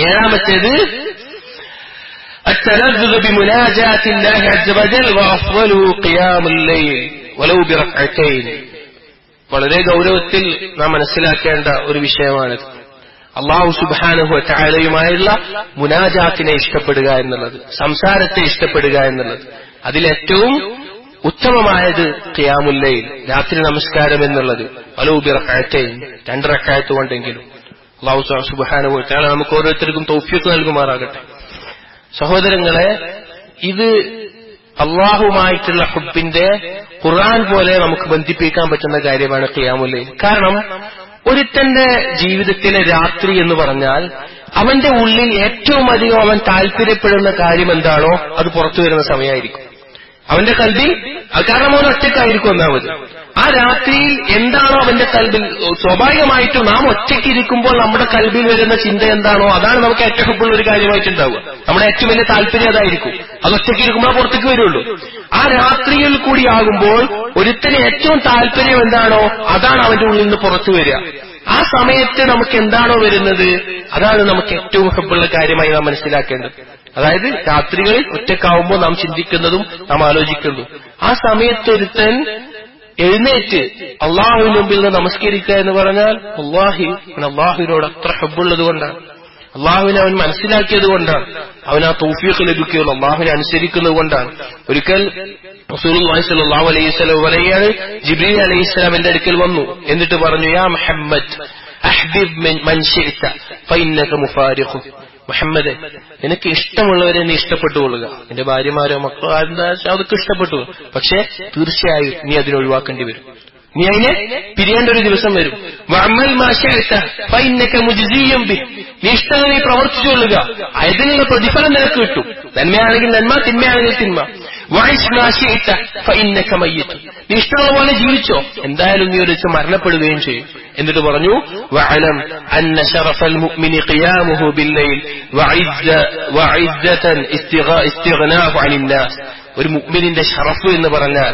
ഏഴാമത്തേത് التلذذ بمناجاة الله عز وجل وأفضله قيام الليل ولو بركعتين. വളരെ ഗൗരവത്തിൽ നാം മനസ്സിലാക്കേണ്ട ഒരു വിഷയമാണിത്. അല്ലാഹു സുബ്ഹാനഹു വ തആലയുമായുള്ള മുനാജാത്തിനെ ഇഷ്ടപ്പെടുക എന്നുള്ളത്, സംസാരത്തെ ഇഷ്ടപ്പെടുക എന്നുള്ളത്, അതിലേറ്റവും ഉത്തമമായത് ഖിയാമുൽ ലൈൽ, രാത്രി നമസ്കാരം എന്നുള്ളത്. വലൗ ബിറക്അത്തൈൻ, 2 റക്അത്ത് കൊണ്ടെങ്കിലും. അല്ലാഹു സുബ്ഹാനഹു വ തആല നമുക്ക് ഓരോരുത്തർക്കും തൗഫീഖ് നൽകുമാറാകട്ടെ. സഹോദരങ്ങളെ, ഇത് അള്ളാഹുമായിട്ടുള്ള ഹുബ്ബിന്റെ ഖുർആൻ പോലെ നമുക്ക് ബന്ധിപ്പിക്കാൻ പറ്റുന്ന കാര്യമാണ് ഖിയാമുൽ ലൈൽ. കാരണം ഒരുത്തന്റെ ജീവിതത്തിലെ രാത്രി എന്ന് പറഞ്ഞാൽ അവന്റെ ഉള്ളിൽ ഏറ്റവും അധികം അവൻ താല്പര്യപ്പെടുന്ന കാര്യം എന്താണോ അത് പുറത്തു വരുന്ന സമയമായിരിക്കും അവന്റെ കൽബിൽ. കാരണം അവൻ ഒറ്റയ്ക്കായിരിക്കും ഒന്നാമത്. ആ രാത്രിയിൽ എന്താണോ അവന്റെ കൽബിൽ, സ്വാഭാവികമായിട്ടും നാം ഒറ്റയ്ക്കിരിക്കുമ്പോൾ നമ്മുടെ കൽബിൽ വരുന്ന ചിന്ത എന്താണോ അതാണ് നമുക്ക് ഏറ്റവും ഹുബ്ബുള്ള ഒരു കാര്യമായിട്ടുണ്ടാവുക. നമ്മുടെ ഏറ്റവും വലിയ താല്പര്യം അതായിരിക്കും. അത് ഒറ്റയ്ക്കിരിക്കുമ്പോൾ പുറത്തേക്ക് വരുള്ളൂ. ആ രാത്രിയിൽ കൂടി ആകുമ്പോൾ ഒരുത്തന് ഏറ്റവും താല്പര്യം എന്താണോ അതാണ് അവന്റെ ഉള്ളിൽ നിന്ന് പുറത്തു വരിക. ആ സമയത്ത് നമുക്ക് എന്താണോ വരുന്നത് അതാണ് നമുക്ക് ഏറ്റവും ഹുബ്ബുള്ള കാര്യമായി നാം മനസ്സിലാക്കേണ്ടത്. അതായത് രാത്രികളിൽ ഒറ്റക്കാവുമ്പോൾ നാം ചിന്തിക്കുന്നതും നാം ആലോചിക്കുന്നതും. ആ സമയത്ത് ഒരുത്തൻ എഴുന്നേറ്റ് അള്ളാഹുവിന് മുമ്പിൽ നിന്ന് നമസ്കരിക്കുക എന്ന് പറഞ്ഞാൽ അള്ളാഹുവിനോട് അത്ര ഹബ്ബുള്ളത് കൊണ്ടാണ്, അള്ളാഹുവിനെ അവൻ മനസ്സിലാക്കിയത് കൊണ്ടാണ്, അവൻ ആ തൗഫീഖ് ലഭിക്കുകയുള്ളൂ, അള്ളാഹുവിനെ അനുസരിക്കുന്നത് കൊണ്ടാണ്. ഒരിക്കൽ റസൂലുള്ളാഹി സ്വല്ലല്ലാഹു അലൈഹി വസല്ലം പറയുകയാണ്, ജിബ്രീൽ അലൈഹിസ്സലാം എന്റെ അടുക്കൽ വന്നു, എന്നിട്ട് പറഞ്ഞു, യാ മുഹമ്മദ് അഹ്ബിബ് മൻ ശിഅത ഫഇന്നക മുഫാരിഖു. മുഹമ്മദ്, നിനക്ക് ഇഷ്ടമുള്ളവരെ നീ ഇഷ്ടപ്പെട്ടുകൊള്ളുക. നിന്റെ ഭാര്യമാരോ മക്കളോ എന്താ അതൊക്കെ ഇഷ്ടപ്പെട്ടു, പക്ഷെ തീർച്ചയായും നീ അതിനെ ഒഴിവാക്കേണ്ടി വരും, നീ അതിനെ പിരിയേണ്ട ഒരു ദിവസം വരും. വഅമൽ മാ ശഅത ഫഇന്നക മുജ്സിയും ബിഹി, നീ ഇഷ്ടം നീ പ്രവർത്തിച്ചുകൊള്ളുക, അതിനുള്ള പ്രതിഫലം നിനക്ക് കിട്ടും. നന്മയാണെങ്കിൽ നന്മ, തിന്മയാണെങ്കിൽ തിന്മ. വഇശ് മാ ശഅത ഫഇന്നക മയ്യിത്, നീ ഇഷ്ടമുള്ള പോലെ ജീവിച്ചോ, എന്തായാലും നീ ഒരു ദിവസം മരണപ്പെടുകയും ചെയ്യും. എന്നിട്ട് പറഞ്ഞു, വഅലം അന്ന ശറഫൽ മുഅ്മിനി ഖിയാമുഹു ബില്ലൈൽ വഇസ്സതൻ ഇസ്തിഗ്നാഹു അനിന്നാസ്. ഒരു മുഅ്മിനിന്റെ ശറഫ് എന്ന് പറഞ്ഞാൽ,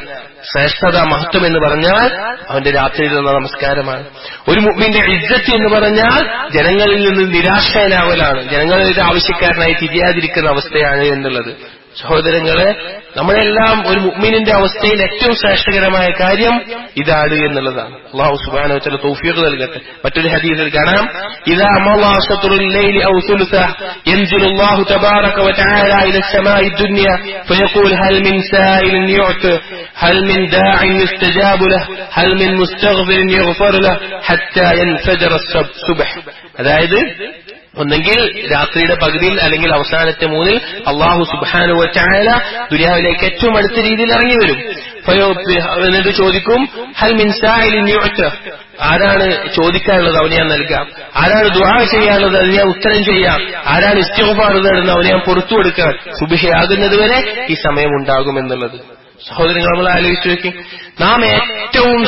ശ്രേഷ്ഠത, മഹത്വം എന്ന് പറഞ്ഞാൽ അവന്റെ രാത്രിയിലുള്ള നമസ്കാരമാണ്. ഒരു മുഅ്മിന്റെ ഇസ്സത്ത് എന്ന് പറഞ്ഞാൽ ജനങ്ങളിൽ നിന്ന് നിരാശനാവലാണ്, ജനങ്ങളിൽ ആവശ്യക്കാരനായി തിരിയാതിരിക്കുന്ന അവസ്ഥയാണ് എന്നുള്ളത്. സഹോദരങ്ങളെ, നമ്മളെല്ലാം ഒരു മുഅ്മിനിന്റെ അവസ്ഥയിൽ ഏറ്റവും ശ്രേഷ്ഠകരമായ കാര്യം ഇതാണ് എന്നുള്ളതാണ്. അല്ലാഹു സുബ്ഹാനഹു വ തആല തൗഫീഖ് നൽകട്ടെ. മറ്റൊരു ഹദീസിൽ കാണാം, ഇദാ മളാ ശത്റുൽ ലൈലി ഔ സുൽസഹ യൻസിലു അല്ലാഹു തബാറക വ തആല ഇല അസ്സമാഇ ദുനിയ ഫയഖൂൽ ഹൽ മിൻ സായിലിൻ യുഅത ഹൽ മിൻ ദാഇൻ യുസ്തജാബു ലഹു ഹൽ മിൻ മുസ്തഗ്ഫിരിൻ യുഗ്ഫർ ലഹു ഹത്താ യൻഫജറ അസ്സുബ്ഹ്. അതായത് ഒന്നെങ്കിൽ രാത്രിയുടെ പകുതിയിൽ അല്ലെങ്കിൽ അവസാനത്തെ 3-ൽ അല്ലാഹു സുബ്ഹാനഹു വ തആല ദുനിയാവിലേക്ക് ഏറ്റവും അടുത്ത രീതിയിൽ ഇറങ്ങി വരും. എന്നിട്ട് ചോദിക്കും, ഹൽ മിൻ സായിലിൻ യുഅത, ആരാണ് ചോദിക്കാനുള്ളത് അവനെ ഞാൻ നൽകാം, ആരാണ് ദുആ ചെയ്യാനുള്ളത് അതിനെ ഞാൻ ഉത്തരം ചെയ്യാം, ആരാണ് ഇസ്തിഗ്ഫാർ തേടുന്നത് അവനെ ഞാൻ പുറത്തു കൊടുക്കാൻ. സുബ്ഹിയാകുന്നത് വരെ ഈ സമയം ഉണ്ടാകുമെന്നുള്ളത്. സഹോദരങ്ങൾ, നമ്മൾ ആലോചിച്ചു നോക്കി, നാം ഏറ്റവും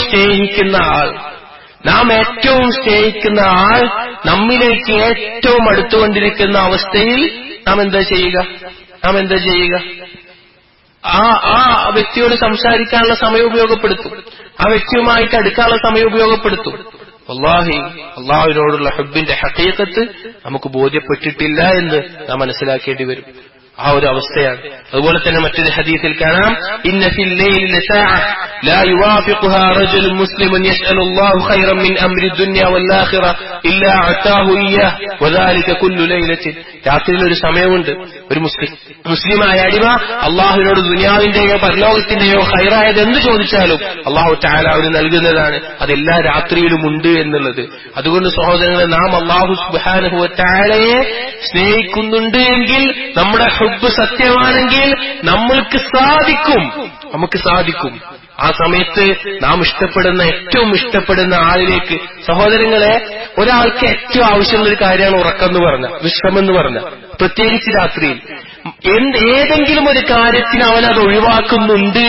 സ്നേഹിക്കുന്ന ആൾ നമ്മിലേക്ക് ഏറ്റവും അടുത്തുകൊണ്ടിരിക്കുന്ന അവസ്ഥയിൽ നാം എന്താ ചെയ്യുക? ആ വ്യക്തിയോട് സംസാരിക്കാനുള്ള സമയം ഉപയോഗപ്പെടുത്തും, ആ വ്യക്തിയുമായിട്ട് അടുക്കാനുള്ള സമയം ഉപയോഗപ്പെടുത്തും. വല്ലാഹി, അള്ളാഹുവിനോടുള്ള ഹബ്ബിന്റെ ഹഖീഖത്ത് നമുക്ക് ബോധ്യപ്പെട്ടിട്ടില്ല എന്ന് നാം മനസ്സിലാക്കേണ്ടി വരും. ആ ഒരു അവസ്ഥയാണ്. അതുപോലെ തന്നെ മറ്റൊരു ഹദീസിൽ കാണാം, ഇന്ന ഫിൽ ലൈലി ലസാഅ ലാ യുവാഫിഖുഹാ റജുലുൻ മുസ്ലിമുൻ യസ്അലു അല്ലാഹു ഖൈറൻ മിൻ അംരി ദുനിയ വൽ ആഖിറ ഇല്ലാ അതാഹു ഇയ്യാഹ് വദാലിക കുല്ലു ലൈലത്തിൻ. രാത്രിയിൽ ഒരു സമയമുണ്ട്, ഒരു മുസ്ലിമായ അടിമ അള്ളാഹുവിനോട് ദുനിയാവിന്റെയോ പരലോകത്തിന്റെയോ ഖൈറായത് എന്ത് ചോദിച്ചാലും അള്ളാഹു തആല അവന് നൽകുന്നതാണ്. അതെല്ലാ രാത്രിയിലും ഉണ്ട് എന്നുള്ളത്. അതുകൊണ്ട് സഹോദരങ്ങളെ, നാം അള്ളാഹു സുബ്ഹാനഹു വ തആലയെ സ്നേഹിക്കുന്നുണ്ട് എങ്കിൽ, നമ്മുടെ ഹുബ്ബ് സത്യമാണെങ്കിൽ നമുക്ക് സാധിക്കും ആ സമയത്ത് നാം ഏറ്റവും ഇഷ്ടപ്പെടുന്ന ആളിലേക്ക്. സഹോദരങ്ങളെ, ഒരാൾക്ക് ഏറ്റവും ആവശ്യമുള്ള ഒരു കാര്യമാണ് ഉറക്കം എന്ന് പറഞ്ഞ, വിശ്രമം എന്ന് പറഞ്ഞ, പ്രത്യേകിച്ച് രാത്രിയിൽ. ഏതെങ്കിലും ഒരു കാര്യത്തിന് അവനത് ഒഴിവാക്കുന്നുണ്ട്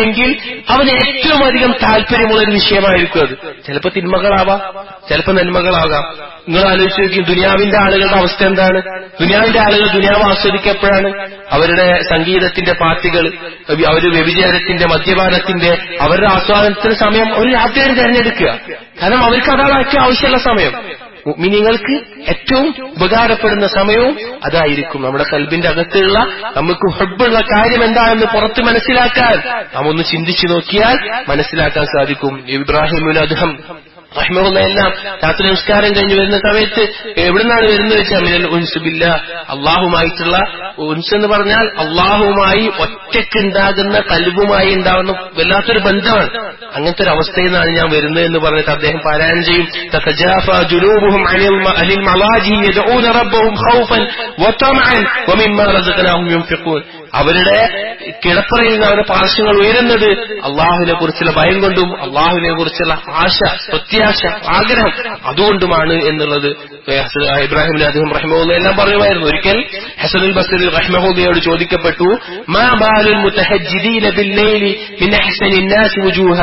എങ്കിൽ അവന് ഏറ്റവും അധികം താല്പര്യമുള്ള ഒരു വിഷയമായിരിക്കും അത്. ചിലപ്പോൾ തിന്മകളാവാം, ചിലപ്പോൾ നന്മകളാകാം. നിങ്ങൾ ആലോചിച്ച് നോക്കി, ദുനിയാവിന്റെ ആളുകളുടെ അവസ്ഥ എന്താണ്? ദുനിയാവിന്റെ ആളുകൾ ദുനിയാവ് ആസ്വദിക്കപ്പോഴാണ് അവരുടെ സംഗീതത്തിന്റെ പാർട്ടികൾ, അവര് വ്യഭിചാരത്തിന്റെ, മദ്യപാനത്തിന്റെ, അവരുടെ ആസ്വാദനത്തിന് സമയം ഒരു രാത്രിയാണ് തിരഞ്ഞെടുക്കുക. കാരണം അവർക്ക് അതാണ് ഏറ്റവും ആവശ്യമുള്ള സമയം. മുഅ്മിനീങ്ങൾക്ക് ഏറ്റവും ഉപകാരപ്പെടുന്ന സമയവും അതായിരിക്കും. നമ്മുടെ ഖൽബിന്റെ അകത്തുള്ള നമുക്ക് ഹബ്ബുള്ള കാര്യം എന്താണെന്ന് പുറത്ത് മനസ്സിലാക്കാൻ നാം ഒന്ന് ചിന്തിച്ചു നോക്കിയാൽ മനസ്സിലാക്കാൻ സാധിക്കും. ഇബ്രാഹിമുൽ അദ്ഹം റഹിമഹുല്ലാഹ് രാത്രി നമസ്കാരം കഴിഞ്ഞ് വരുന്ന സമയത്ത് എവിടുന്നാണ് വരുന്നത് വെച്ചാൽ മിനൽ ഉൻസ് ബില്ലാഹ്, അള്ളാഹുമായിട്ടുള്ള ഉൻസ് എന്ന് പറഞ്ഞാൽ അള്ളാഹുമായി ഒറ്റയ്ക്കുണ്ടാകുന്ന ഖൽബുമായി ഉണ്ടാകുന്ന വല്ലാത്തൊരു ബന്ധമാണ്. അങ്ങനത്തെ ഒരു അവസ്ഥയിൽ നിന്നാണ് ഞാൻ വരുന്നത് എന്ന് പറഞ്ഞിട്ട് അദ്ദേഹം പാരായണം ചെയ്യും. തതജാഫാ ജുനൂബുഹും അനിൽ മളാജിഹി യദഊന റബ്ബഹും ഖൗഫൻ വതമഅൻ വമിമ്മാ റസഖനാഹും യുൻഫിഖൂൻ. അവരുടെ കിടപ്പറയിൽ നിന്ന് അവരുടെ പാർശ്വങ്ങൾ ഉയരുന്നത് അള്ളാഹുവിനെ കുറിച്ചുള്ള ഭയം കൊണ്ടും അള്ളാഹുവിനെ കുറിച്ചുള്ള ആശ, പ്രത്യാശ, ആഗ്രഹം അതുകൊണ്ടുമാണ് എന്നുള്ളത് ഇബ്രാഹിം അദ്ദേഹം റഹിമഹുല്ലാഹ് എല്ലാം പറയുമായിരുന്നു. ഒരിക്കൽ ഹസനുൽ ബസ്രി റഹിമഹുല്ലാഹയോട് ചോദിക്കപ്പെട്ടു, മാ ബാലുൽ മുതഹജ്ജിദീന ബില്ലൈലി മിൻ അഹ്സനിൻ നാസി വുജൂഹ,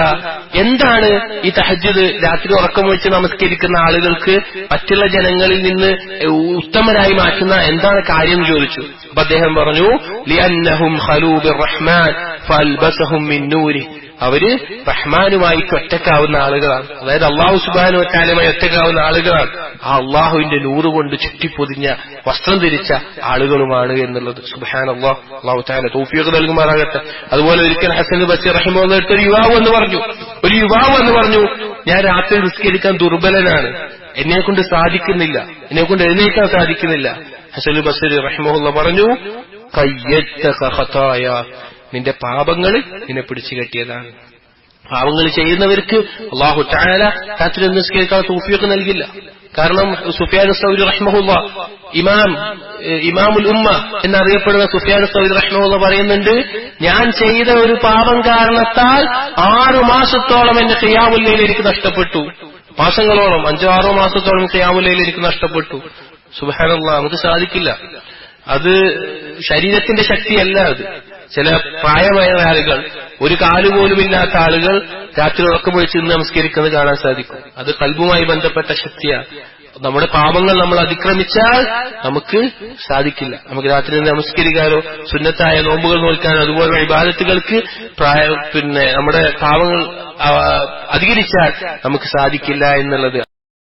എന്താണ് ഈ തഹജ്ജുദ് രാത്രി ഉറക്കം വെച്ച് നമസ്കരിക്കുന്ന ആളുകൾക്ക് മറ്റുള്ള ജനങ്ങളിൽ നിന്ന് ഉത്തമരായി മാറ്റുന്ന എന്താണ് കാര്യം എന്ന് ചോദിച്ചു. അപ്പൊ അദ്ദേഹം പറഞ്ഞു, ലിഅന്നഹും ഖലൂ ബിർറഹ്മാൻ ഫഅൽബസഹും മിൻ നൂരി, അവര് റഹ്മാനുമായിട്ട് ഒറ്റക്കാവുന്ന ആളുകളാണ്. അതായത് അള്ളാഹു സുബ്ഹാനഹു വ തആലയുമായി ഒറ്റക്കാവുന്ന ആളുകളാണ്. ആ അള്ളാഹുവിന്റെ നൂറ് കൊണ്ട് ചുറ്റിപ്പൊതിഞ്ഞ വസ്ത്രം ധരിച്ച ആളുകളുമാണ് എന്നുള്ളത്. സുബ്ഹാനല്ലാഹ്, അള്ളാഹു തആല തൗഫീഖ് നൽകുമാറാകട്ടെ. അതുപോലെ ഒരിക്കൽ ഹസൻ ബസ്രി റഹിമഹുല്ലാഹ് ഒരു യുവാവ് എന്ന് പറഞ്ഞു, ഞാൻ രാത്രി നിസ്കരിക്കാൻ ദുർബലനാണ്, എന്നെ കൊണ്ട് സാധിക്കുന്നില്ല, എന്നെ കൊണ്ട് എഴുന്നേൽക്കാൻ സാധിക്കുന്നില്ല. ഹസൻ ബസ്രി റഹിമഹുല്ലാഹ് പറഞ്ഞു, ഖയ്യത്തക ഖതായ, നിന്റെ പാപങ്ങൾ നിന്നെ പിടിച്ചു കെട്ടിയതാണ്. പാപങ്ങൾ ചെയ്യുന്നവർക്ക് അല്ലാഹു തആല രാത്രി നിസ്കരിക്കാൻ തൗഫീഖ് നൽകില്ല. കാരണം സുഫിയാൻ സൗരി റഹിമഹുല്ലാഹ് ഇമാമുൽ ഉമ്മ എന്നറിയപ്പെടുന്ന സുഫിയാൻ സൗരി റഹിമഹുല്ലാഹ് പറയുന്നുണ്ട്, ഞാൻ ചെയ്ത ഒരു പാപം കാരണത്താൽ 6 മാസത്തോളം എന്റെ ഖിയാമുൽ ലൈൽ എനിക്ക് നഷ്ടപ്പെട്ടു. മാസങ്ങളോളം 5-6 മാസത്തോളം ഖിയാമുൽ ലൈൽ എനിക്ക് നഷ്ടപ്പെട്ടു. സുബ്ഹാനല്ലാഹ്, നമുക്ക് സാധിക്കില്ല. അത് ശരീരത്തിന്റെ ശക്തിയല്ല. അത് ചില പ്രായമായ ആളുകൾ, ഒരു കാലുപോലുമില്ലാത്ത ആളുകൾ രാത്രി ഉറക്കമൊഴിച്ച് ഇന്ന് നമസ്കരിക്കുന്നത് കാണാൻ സാധിക്കും. അത് ഖൽബുമായി ബന്ധപ്പെട്ട ശക്തിയാണ്. നമ്മുടെ പാപങ്ങൾ നമ്മൾ അതിക്രമിച്ചാൽ നമുക്ക് സാധിക്കില്ല. നമുക്ക് രാത്രി നമസ്കരിക്കാനോ സുന്നത്തായ നോമ്പുകൾ നോക്കാനോ അതുപോലുള്ള ഇബാദത്തുകൾക്ക് നമ്മുടെ പാപങ്ങൾ അധികരിച്ചാൽ നമുക്ക് സാധിക്കില്ല എന്നുള്ളത്